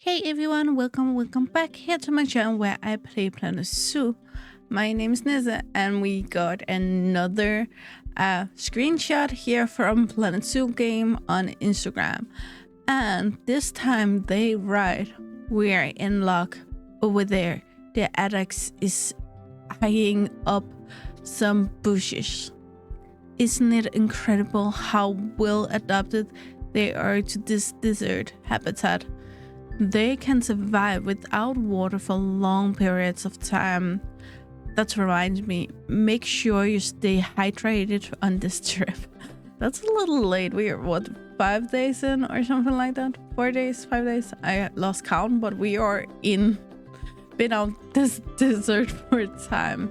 Hey everyone, welcome back here to my channel where I play Planet Zoo. My name is Nessa and we got another screenshot here from Planet Zoo game on Instagram. And this time they write, we are in luck over there. The Addax is eyeing up some bushes. Isn't it incredible how well adapted they are to this desert habitat? They can survive without water for long periods of time. That reminds me, make sure you stay hydrated on this trip. That's a little late. We are, what, 5 days in or something like that? 4 days, 5 days? I lost count, but we are been out this desert for time.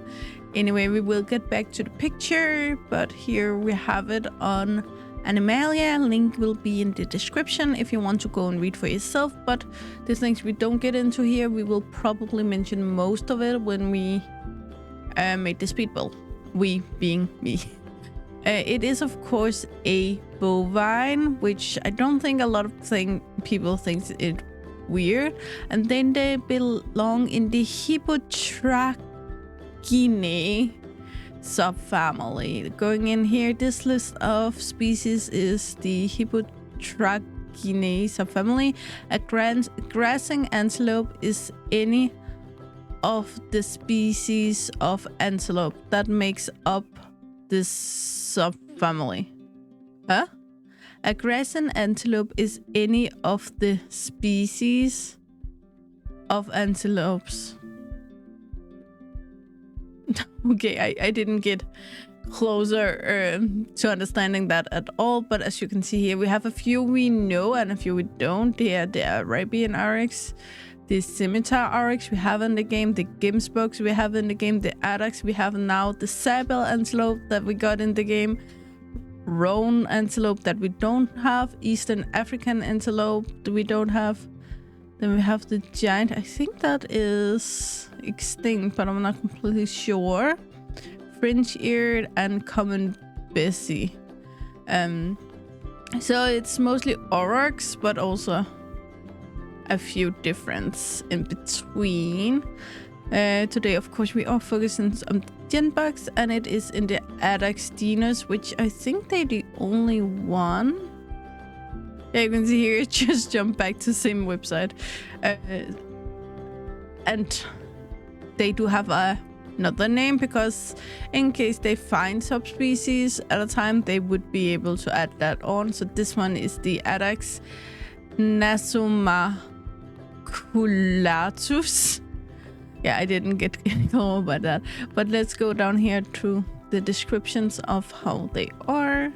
Anyway, we will get back to the picture, but here we have it on Animalia. Link will be in the description if you want to go and read for yourself, but the things we don't get into here, we will probably mention most of it when we made the speed build. We being me. It is of course a bovine, which I don't think a lot of people think it weird, and then they belong in the Hippotrachinae subfamily. Going in here, this list of species is the Hippotrachinae subfamily. A grazing antelope is any of the species of antelope that makes up this subfamily. Huh? A grazing antelope is any of the species of antelopes. Okay, I didn't get closer to understanding that at all, but as you can see here, we have a few we know and a few we don't. They are the Arabian oryx, the scimitar oryx we have in the game, the Gemsboks we have in the game, the Addax we have now, the sable antelope that we got in the game, roan antelope that we don't have, Eastern African antelope that we don't have. Then we have the giant, I think that is extinct, but I'm not completely sure. Fringe-eared and common bessie. So it's mostly aurochs, but also a few difference in between. Today, of course, we are focusing on Genbugs, and it is in the Addax genus, which I think they're the only one. Yeah, you can see here, just jump back to the same website. And they do have another name, because in case they find subspecies at a time, they would be able to add that on. So this one is the Addax nasomaculatus. Yeah, I didn't get clear about that. But let's go down here to the descriptions of how they are.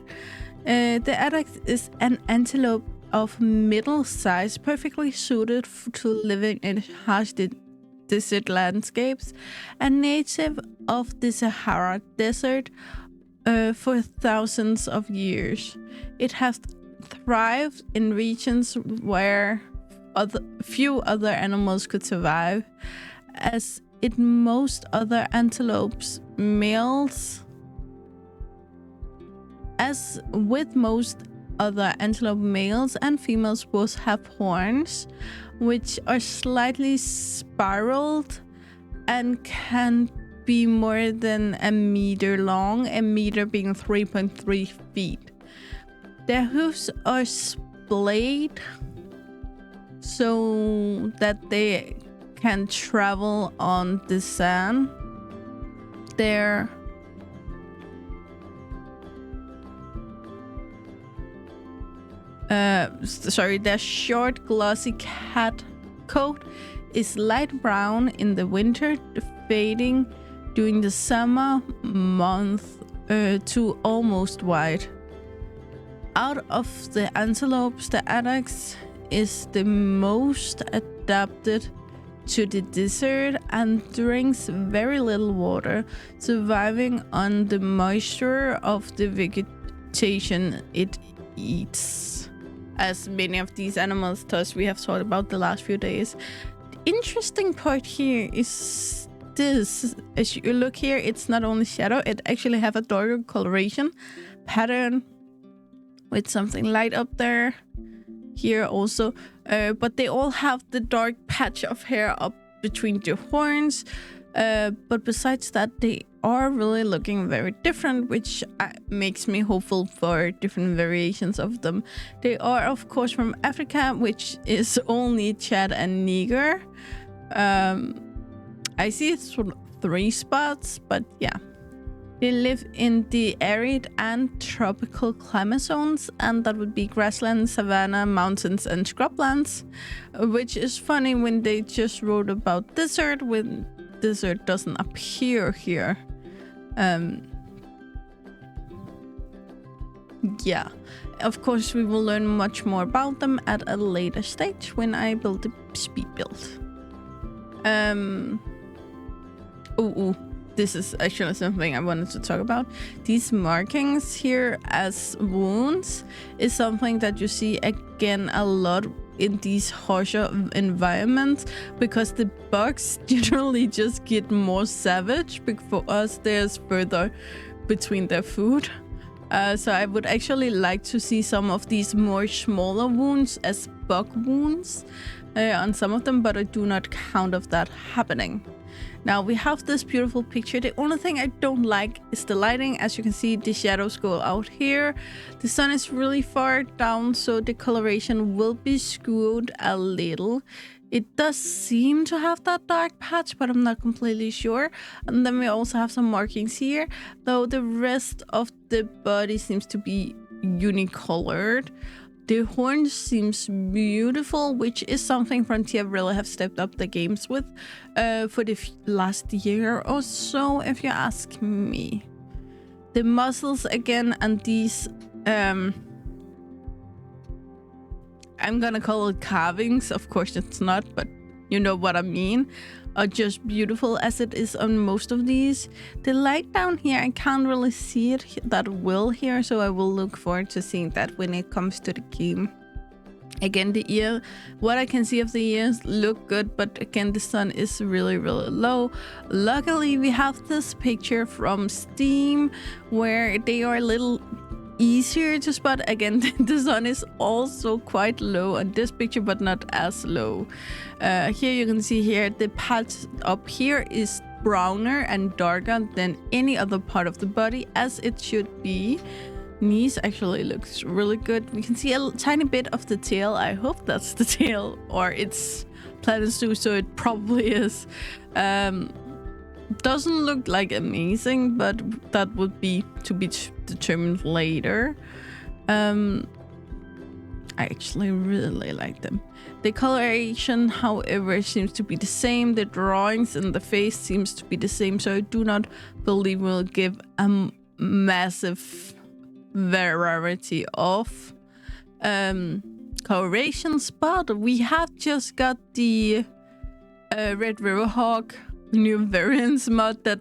The Addax is an antelope of middle size, perfectly suited to living in harsh desert landscapes, a native of the Sahara Desert for thousands of years. It has thrived in regions where few other animals could survive, as in most other antelopes, males. As with most other antelope, males and females both have horns, which are slightly spiraled and can be more than a meter long, a meter being 3.3 feet. Their hooves are splayed so that they can travel on the sand. Their short glossy cat coat is light brown in the winter, fading during the summer month to almost white. Out of the antelopes, the Addax is the most adapted to the desert and drinks very little water, surviving on the moisture of the vegetation it eats. As many of these animals, thus we have talked about the last few days. The interesting part here is this. As you look here, it's not only shadow, it actually have a darker coloration pattern with something light up there. Here also but they all have the dark patch of hair up between the horns. But besides that, they are really looking very different, which makes me hopeful for different variations of them. They are, of course, from Africa, which is only Chad and Niger. I see it's 3 spots, but yeah. They live in the arid and tropical climate zones, and that would be grassland, savanna, mountains, and scrublands, which is funny when they just wrote about desert when desert doesn't appear here. Yeah, of course we will learn much more about them at a later stage when I build the speed build. This is actually something I wanted to talk about. These markings here as wounds is something that you see again a lot in these harsher environments, because the bugs generally just get more savage because there's further between their food. So I would actually like to see some of these more smaller wounds as bug wounds on some of them, but I do not count of that happening. Now we have this beautiful picture. The only thing I don't like is the lighting. As you can see, the shadows go out here. The sun is really far down, so the coloration will be skewed a little. It does seem to have that dark patch, but I'm not completely sure. And then we also have some markings here, though the rest of the body seems to be unicolored. The horns seems beautiful, which is something Frontier really have stepped up the games with for the last year or so, if you ask me. The muscles again, and these I'm gonna call it carvings. Of course it's not, but you know what I mean. Are just beautiful as it is on most of these. The light down here, I can't really see it that well here, so I will look forward to seeing that when it comes to the game. Again, the ear, what I can see of the ears look good, but again, the sun is really, really low. Luckily, we have this picture from Steam where they are a little easier to spot. Again, the sun is also quite low on this picture, but not as low. Here you can see here the patch up here is browner and darker than any other part of the body, as it should be. Knees actually looks really good. We can see a tiny bit of the tail. I hope that's the tail, or it's Planet Zoo, so it probably is. Doesn't look like amazing, but that would be to be determined later. I actually really like them. The coloration, however, seems to be the same. The drawings and the face seems to be the same, so I do not believe we'll give a massive variety of colorations, but we have just got the Red River Hawk new variants mod that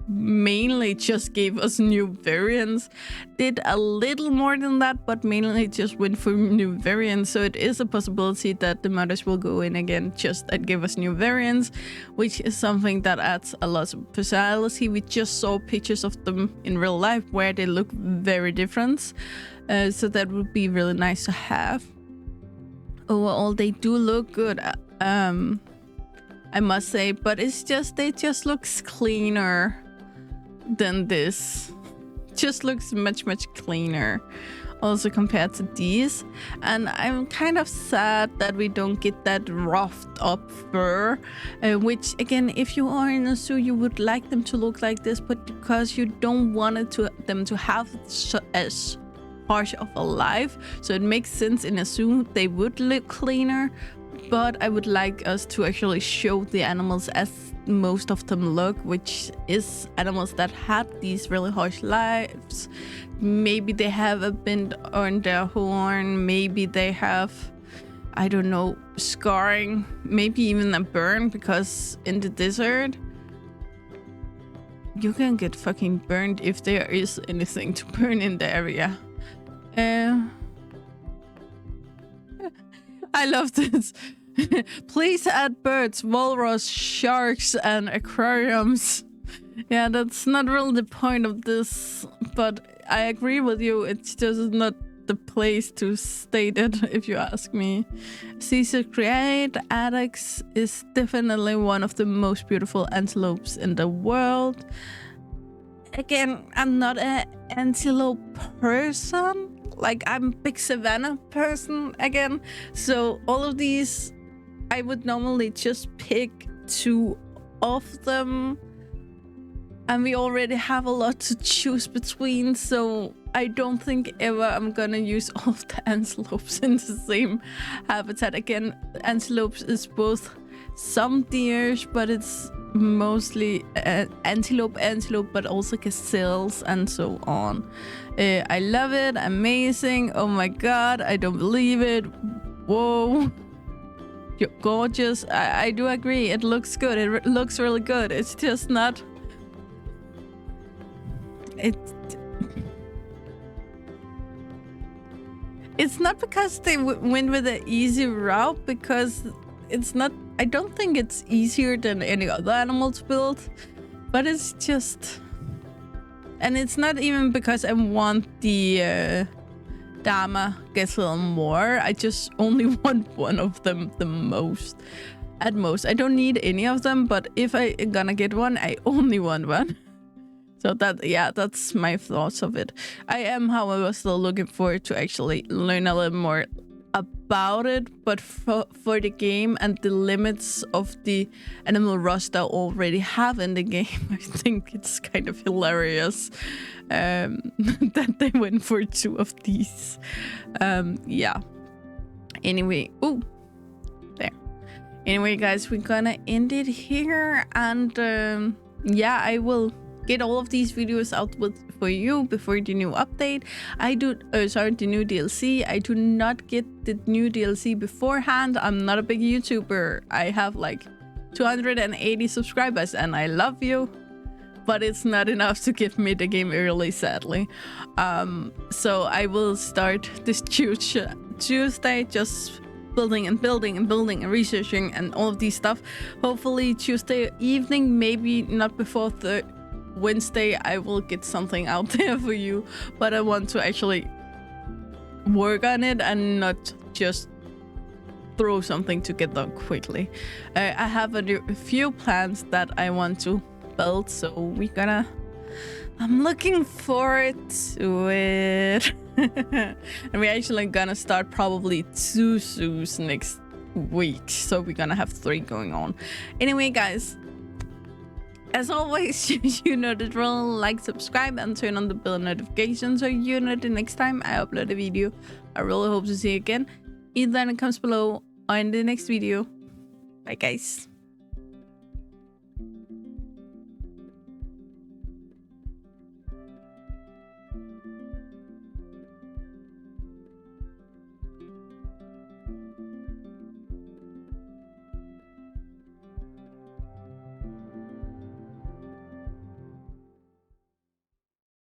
mainly just gave us new variants. Did a little more than that, but mainly just went for new variants, so it is a possibility that the modders will go in again just and give us new variants, which is something that adds a lot of personality. We just saw pictures of them in real life where they look very different, so that would be really nice to have. Overall, they do look good, I must say, but it's just, they just looks cleaner than this. Just looks much cleaner also compared to these, and I'm kind of sad that we don't get that roughed up fur, which again, if you are in a zoo, you would like them to look like this, but because you don't want them to have as harsh of a life, so it makes sense in a zoo they would look cleaner. But I would like us to actually show the animals as most of them look, which is animals that had these really harsh lives. Maybe they have a bend on their horn, maybe they have, I don't know, scarring, maybe even a burn, because in the desert you can get fucking burned if there is anything to burn in the area. I love this. Please add birds, walrus, sharks, and aquariums. Yeah, that's not really the point of this, but I agree with you. It's just not the place to state it, if you ask me. Caesar Create Addax is definitely one of the most beautiful antelopes in the world. Again, I'm not an antelope person. Like, I'm a big savanna person again. So all of these, I would normally just pick 2 of them. And we already have a lot to choose between, so I don't think ever I'm gonna use all of the antelopes in the same habitat. Again, antelopes is both some deers, but it's mostly antelope, but also gazelles and so on. I love it, amazing. Oh my god, I don't believe it. Whoa. You're gorgeous. I do agree, it looks good. It looks really good. It's just not... It's not because they went with an easy route, because it's not... I don't think it's easier than any other animal to build, but it's just... And it's not even because I want the Dama gazelle more. I just only want one of them the most. At most. I don't need any of them, but if I'm gonna get one, I only want one. So that, yeah, that's my thoughts of it. I am, however, still looking forward to actually learn a little more about it, but for the game and the limits of the animal roster I already have in the game, I think it's kind of hilarious that they went for 2 of these. Yeah. Anyway, ooh, there. Anyway, guys, we're gonna end it here, and yeah, I will get all of these videos out for you before the new update. The new DLC. I do not get the new DLC beforehand. I'm not a big YouTuber. I have like 280 subscribers and I love you, but it's not enough to get me the game early, sadly. So I will start this Tuesday just building and researching and all of these stuff. Hopefully Tuesday evening, maybe not before Wednesday, I will get something out there for you, but I want to actually work on it and not just throw something together quickly. I have a few plans that I want to build, so I'm looking forward to it. And we're actually gonna start probably 2 zoos next week, so we're gonna have 3 going on. Anyway, guys, as always, you know the drill. Like, subscribe, and turn on the bell notifications so you know the next time I upload a video. I really hope to see you again, either in the comments below or in the next video. Bye, guys.